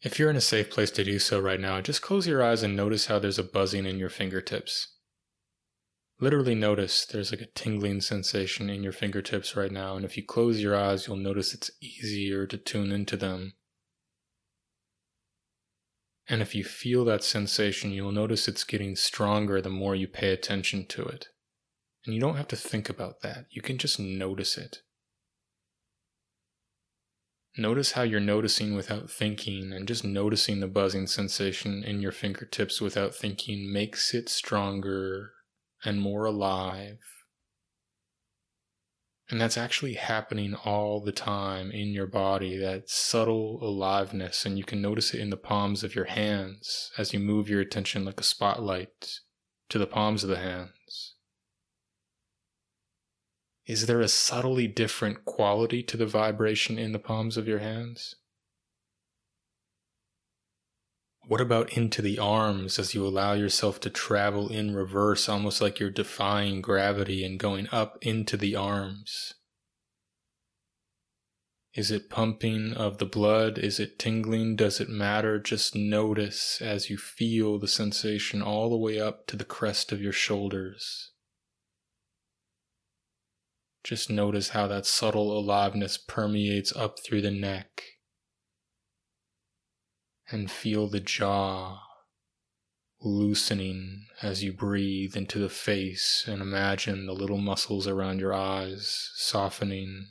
If you're in a safe place to do so right now, just close your eyes and notice how there's a buzzing in your fingertips. Literally notice there's like a tingling sensation in your fingertips right now, and if you close your eyes, you'll notice it's easier to tune into them. And if you feel that sensation, you'll notice it's getting stronger the more you pay attention to it. And you don't have to think about that, you can just notice it. Notice how you're noticing without thinking, and just noticing the buzzing sensation in your fingertips without thinking makes it stronger and more alive. And that's actually happening all the time in your body, that subtle aliveness, and you can notice it in the palms of your hands as you move your attention like a spotlight to the palms of the hands. Is there a subtly different quality to the vibration in the palms of your hands? What about into the arms as you allow yourself to travel in reverse, almost like you're defying gravity and going up into the arms? Is it pumping of the blood? Is it tingling? Does it matter? Just notice as you feel the sensation all the way up to the crest of your shoulders. Just notice how that subtle aliveness permeates up through the neck. And feel the jaw loosening as you breathe into the face, and imagine the little muscles around your eyes softening.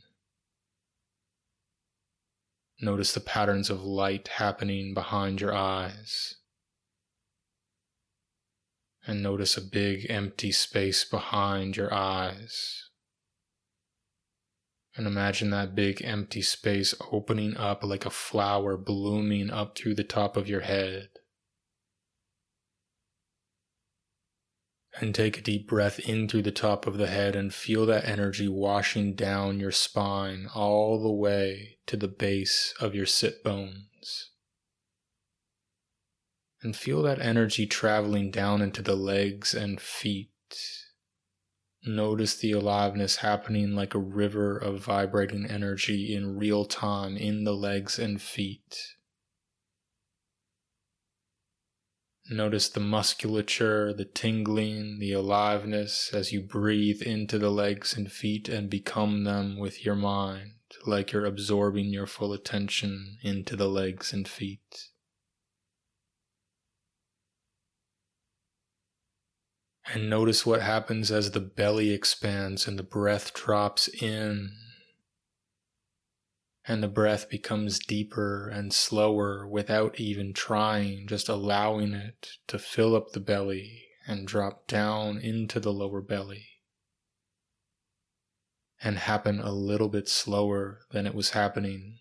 Notice the patterns of light happening behind your eyes. And notice a big empty space behind your eyes. And imagine that big empty space opening up like a flower blooming up through the top of your head. And take a deep breath in through the top of the head and feel that energy washing down your spine all the way to the base of your sit bones. And feel that energy traveling down into the legs and feet. Notice the aliveness happening like a river of vibrating energy in real time in the legs and feet. Notice the musculature, the tingling, the aliveness as you breathe into the legs and feet and become them with your mind, like you're absorbing your full attention into the legs and feet. And notice what happens as the belly expands and the breath drops in. And the breath becomes deeper and slower without even trying, just allowing it to fill up the belly and drop down into the lower belly. And happen a little bit slower than it was happening.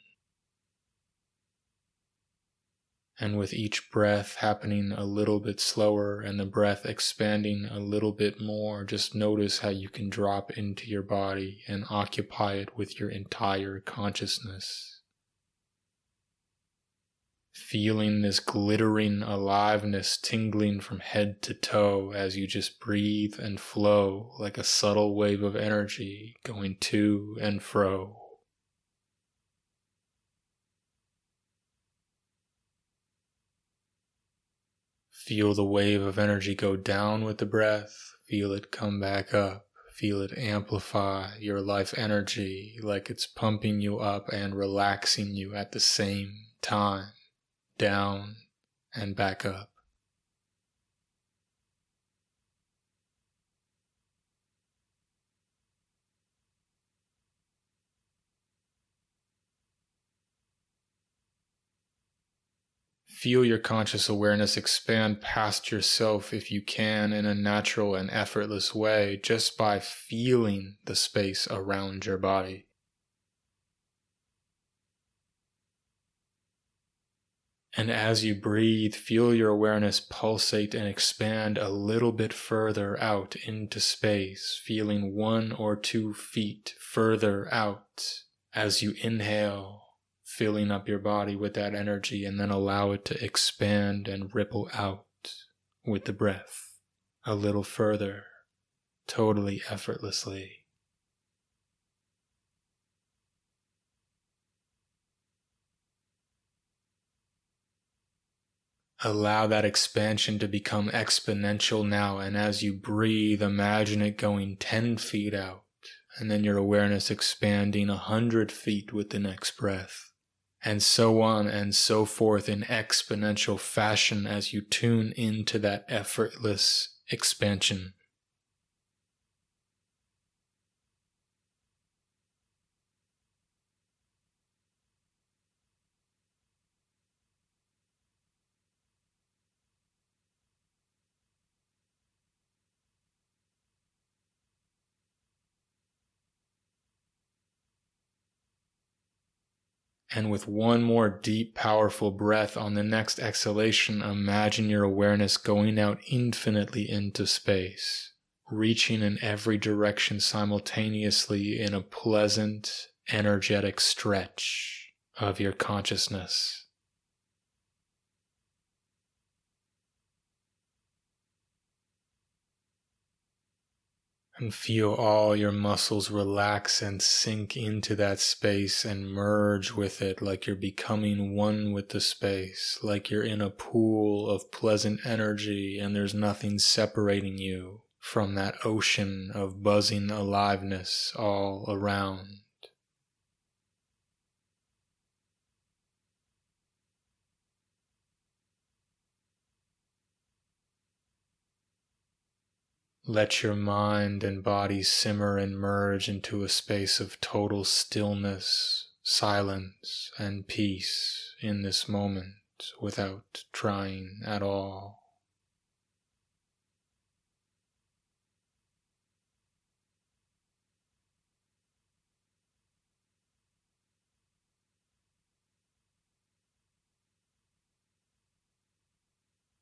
And with each breath happening a little bit slower and the breath expanding a little bit more, just notice how you can drop into your body and occupy it with your entire consciousness. Feeling this glittering aliveness tingling from head to toe as you just breathe and flow like a subtle wave of energy going to and fro. Feel the wave of energy go down with the breath, feel it come back up, feel it amplify your life energy like it's pumping you up and relaxing you at the same time, down and back up. Feel your conscious awareness expand past yourself if you can in a natural and effortless way, just by feeling the space around your body. And as you breathe, feel your awareness pulsate and expand a little bit further out into space, feeling 1 or 2 feet further out as you inhale, filling up your body with that energy, and then allow it to expand and ripple out with the breath a little further, totally effortlessly. Allow that expansion to become exponential now, and as you breathe, imagine it going 10 feet out, and then your awareness expanding 100 feet with the next breath, and so on and so forth in exponential fashion as you tune into that effortless expansion. And with one more deep, powerful breath on the next exhalation, imagine your awareness going out infinitely into space, reaching in every direction simultaneously in a pleasant, energetic stretch of your consciousness. And feel all your muscles relax and sink into that space and merge with it, like you're becoming one with the space, like you're in a pool of pleasant energy and there's nothing separating you from that ocean of buzzing aliveness all around. Let your mind and body simmer and merge into a space of total stillness, silence, and peace in this moment without trying at all.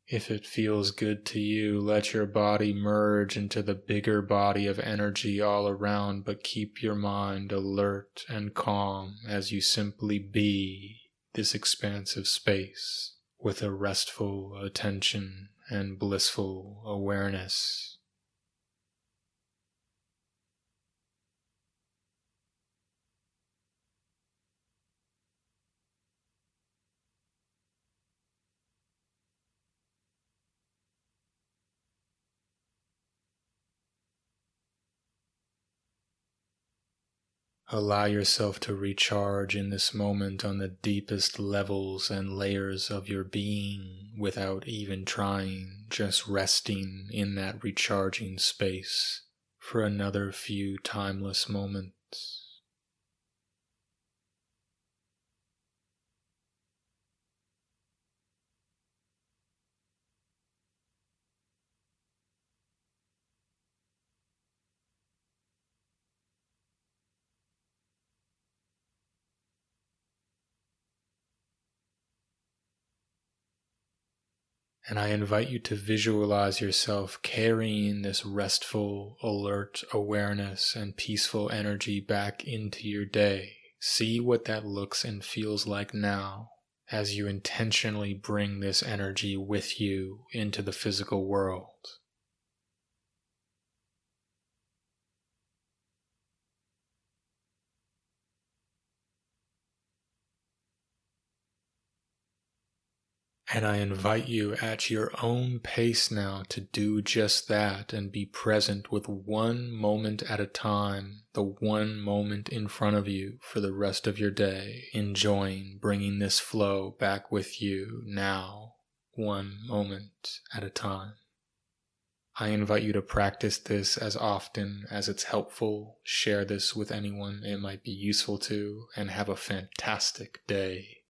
If it feels good to you, let your body merge into the bigger body of energy all around, but keep your mind alert and calm as you simply be this expansive space with a restful attention and blissful awareness. Allow yourself to recharge in this moment on the deepest levels and layers of your being without even trying, just resting in that recharging space for another few timeless moments. And I invite you to visualize yourself carrying this restful, alert awareness and peaceful energy back into your day. See what that looks and feels like now as you intentionally bring this energy with you into the physical world. And I invite you at your own pace now to do just that and be present with one moment at a time, the one moment in front of you for the rest of your day, enjoying bringing this flow back with you now, one moment at a time. I invite you to practice this as often as it's helpful. Share this with anyone it might be useful to, and have a fantastic day.